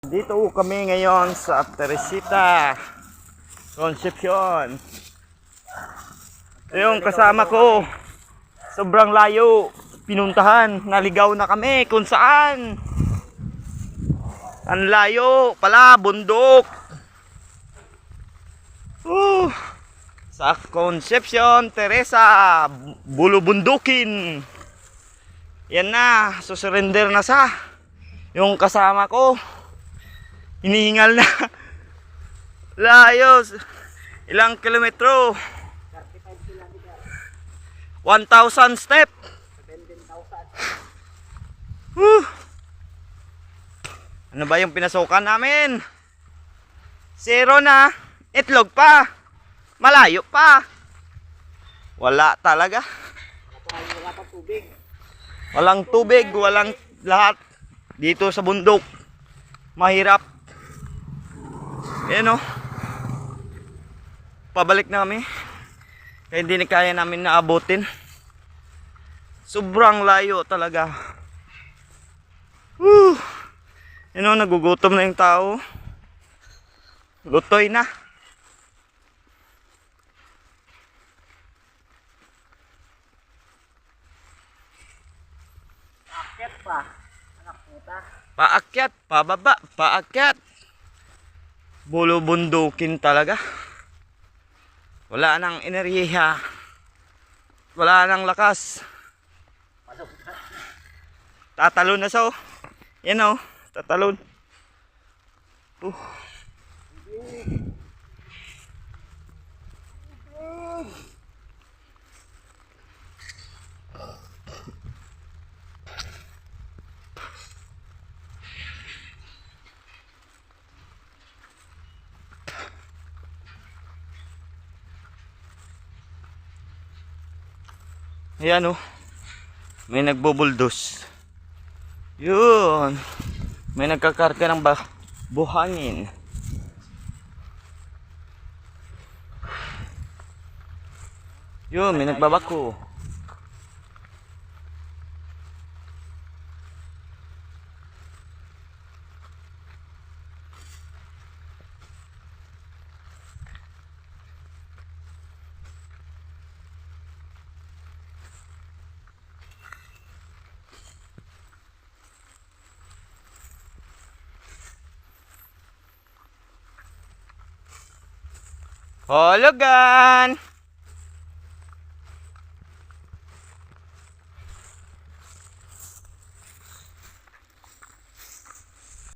Dito kami ngayon sa Teresita Concepcion. Yung kasama ko, sobrang layo pinuntahan. Naligaw na kami kung saan. Ang layo pala, bundok. Sa Concepcion, Teresa, bulubundukin. Yan na, susurrender na sa yung kasama ko. Hinihingal na. Layo. Ilang kilometro? 1,000 step. 17,000. Ano ba yung pinasukan namin? 0 na. Itlog pa. Malayo pa. Wala talaga. Wala pa tubig. Walang tubig, walang lahat. Dito sa bundok. Mahirap. Ayan o. Pabalik na kami. Kaya hindi na kaya namin naabutin. Sobrang layo talaga. Ayan o, nagugutom na yung tao. Lutoy na. Akyat pa. Anak puta. Paakyat, pababa, paakyat. Bulubundukin talaga. Wala nang enerhiya. Wala nang lakas. Tatalon na so. Yan o, tatalon. Ayan o. May nagbubuldos. Yun. May nagkakarga ng buhangin. Yun, may nagbabako. Hologan!